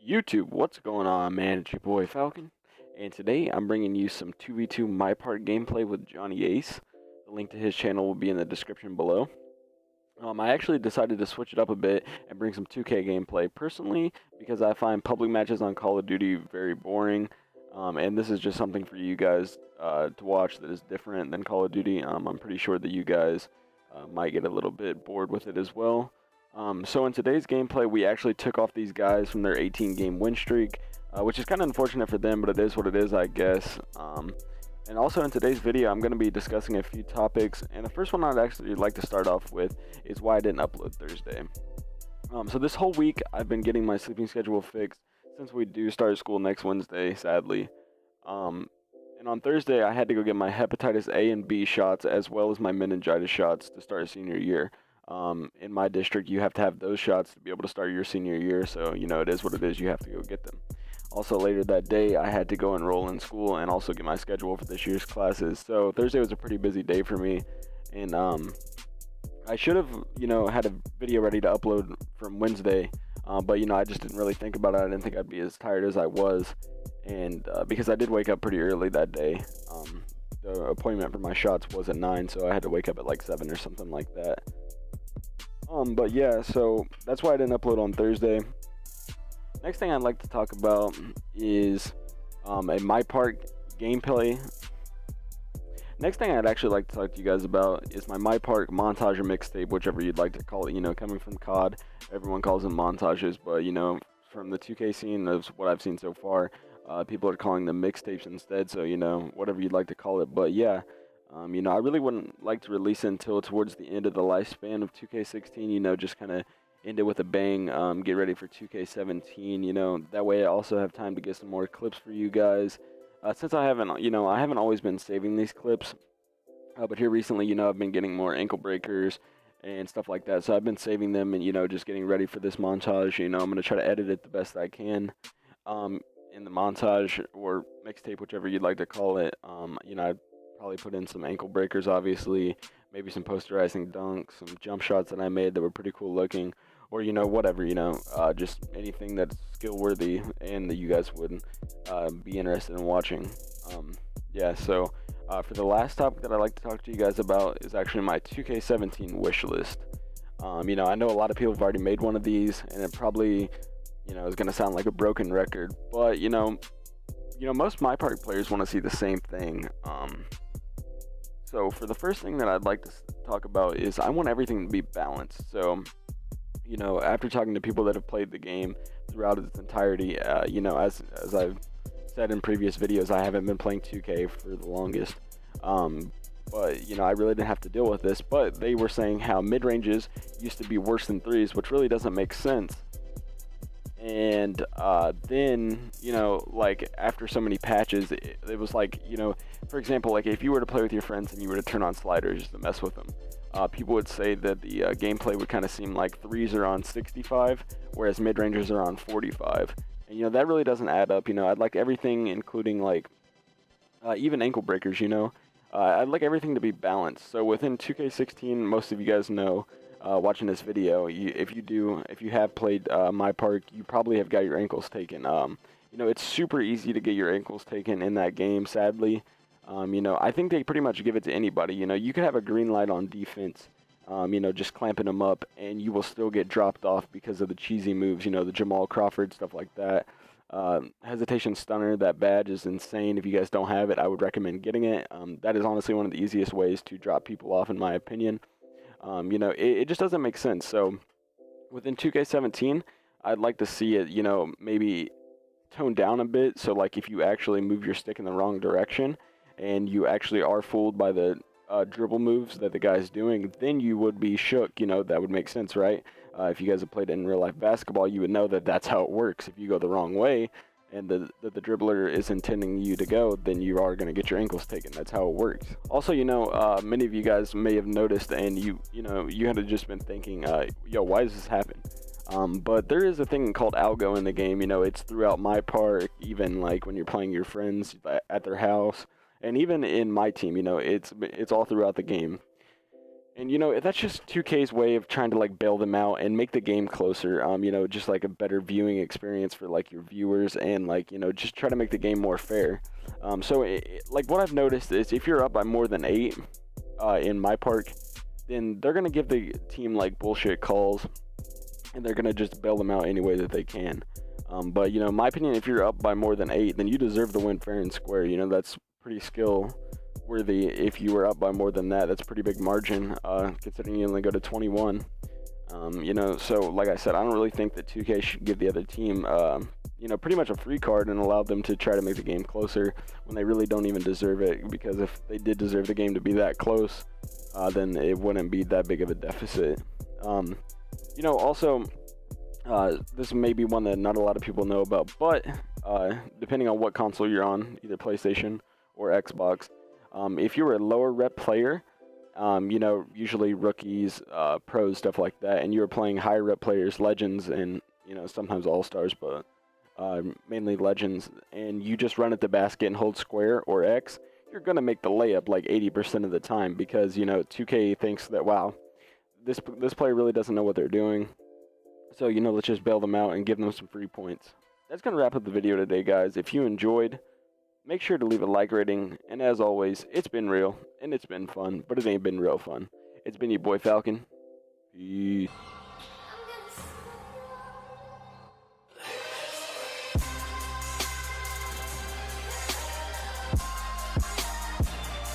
YouTube, what's going on, man? It's your boy Falcon, and today I'm bringing you some 2v2 Mypark gameplay with Johnny Ace. The link to his channel will be in the description below. I actually decided to switch it up a bit and bring some 2K gameplay, personally, because I find public matches on Call of Duty very boring, and this is just something for you guys to watch that is different than Call of Duty. I'm pretty sure that you guys might get a little bit bored with it as well. So in today's gameplay, we actually took off these guys from their 18-game win streak, which is kind of unfortunate for them, but it is what it is, I guess. And also in today's video, I'm going to be discussing a few topics, and the first one I'd actually like to start off with is why I didn't upload Thursday. So this whole week, I've been getting my sleeping schedule fixed, since we do start school next Wednesday, sadly. And on Thursday, I had to go get my hepatitis A and B shots, as well as my meningitis shots to start senior year. In my district, you have to have those shots to be able to start your senior year, so it is what it is. You have to go get them. Also, later that day, I had to go enroll in school and also get my schedule for this year's classes. So Thursday was a pretty busy day for me, and I should have had a video ready to upload from Wednesday, but I just didn't really think about it. I didn't think I'd be as tired as I was, and because I did wake up pretty early that day. The appointment for my shots was at 9, so I had to wake up at like 7 or something like that. But yeah, so that's why I didn't upload on Thursday. Next thing I'd like to talk about is a Mypark gameplay. Next thing I'd actually like to talk to you guys about is my Mypark montage or mixtape, whichever you'd like to call it. Coming from COD, everyone calls them montages, but from the 2K scene, of what I've seen so far, people are calling them mixtapes instead. So whatever you'd like to call it. But yeah. I really wouldn't like to release it until towards the end of the lifespan of 2K16, just kind of end it with a bang, get ready for 2K17, that way I also have time to get some more clips for you guys, since I haven't always been saving these clips, but here recently, I've been getting more ankle breakers and stuff like that, so I've been saving them and, just getting ready for this montage. I'm going to try to edit it the best I can, in the montage or mixtape, whichever you'd like to call it. I probably put in some ankle breakers, obviously, maybe some posterizing dunks, some jump shots that I made that were pretty cool looking, or whatever, just anything that's skill worthy and that you guys would be interested in watching. Yeah, so for the last topic that I'd like to talk to you guys about is actually my 2K17 wish list. I know a lot of people have already made one of these, and it probably is going to sound like a broken record, but most Mypark players want to see the same thing. So for the first thing that I'd like to talk about is I want everything to be balanced. So, after talking to people that have played the game throughout its entirety, as I've said in previous videos, I haven't been playing 2K for the longest. But, I really didn't have to deal with this. But they were saying how mid-ranges used to be worse than threes, which really doesn't make sense. And then like after so many patches, it was like, for example, like if you were to play with your friends and you were to turn on sliders to mess with them, people would say that the gameplay would kind of seem like threes are on 65, whereas mid-rangers are on 45, and that really doesn't add up. I'd like everything, including like even ankle breakers. I'd like everything to be balanced. So within 2K16, most of you guys know, watching this video, if you have played Mypark, you probably have got your ankles taken. It's super easy to get your ankles taken in that game, sadly. I think they pretty much give it to anybody. You could have a green light on defense, just clamping them up, and you will still get dropped off because of the cheesy moves, the Jamal Crawford, stuff like that. Hesitation Stunner, that badge is insane. If you guys don't have it, I would recommend getting it. That is honestly one of the easiest ways to drop people off, in my opinion. It just doesn't make sense. So within 2K17, I'd like to see it, maybe toned down a bit. So like if you actually move your stick in the wrong direction and you actually are fooled by the dribble moves that the guy's doing, then you would be shook. That would make sense, right? If you guys have played in real life basketball, you would know that that's how it works. If you go the wrong way and the dribbler is intending you to go, then you are going to get your ankles taken. That's how it works. Also, many of you guys may have noticed, and you had just been thinking, yo, why does this happen? But there is a thing called algo in the game. It's throughout Mypark, even like when you're playing your friends at their house, and even in my team, it's all throughout the game. And, you know, that's just 2K's way of trying to, like, bail them out and make the game closer, you know, just, like, a better viewing experience for, like, your viewers and, like, you know, just try to make the game more fair. Like, what I've noticed is if you're up by more than 8 in Mypark, then they're going to give the team, like, bullshit calls, and they're going to just bail them out any way that they can. But, you know, in my opinion, if you're up by more than 8, then you deserve to win fair and square. You know, that's pretty skill worthy. If you were up by more than that, that's a pretty big margin, considering you only go to 21. You know, so like I said, I don't really think that 2K should give the other team, you know, pretty much a free card and allow them to try to make the game closer when they really don't even deserve it. Because if they did deserve the game to be that close, then it wouldn't be that big of a deficit. You know, also, this may be one that not a lot of people know about, but depending on what console you're on, either PlayStation or Xbox, if you're a lower rep player, you know, usually rookies, pros, stuff like that, and you're playing higher rep players, legends, and, you know, sometimes all-stars, but mainly legends, and you just run at the basket and hold square or X, you're going to make the layup like 80% of the time because, you know, 2K thinks that, wow, this player really doesn't know what they're doing. So, you know, let's just bail them out and give them some free points. That's going to wrap up the video today, guys. If you enjoyed, make sure to leave a like rating. And as always, it's been real, and it's been fun, but it ain't been real fun. It's been your boy Falcon. Peace.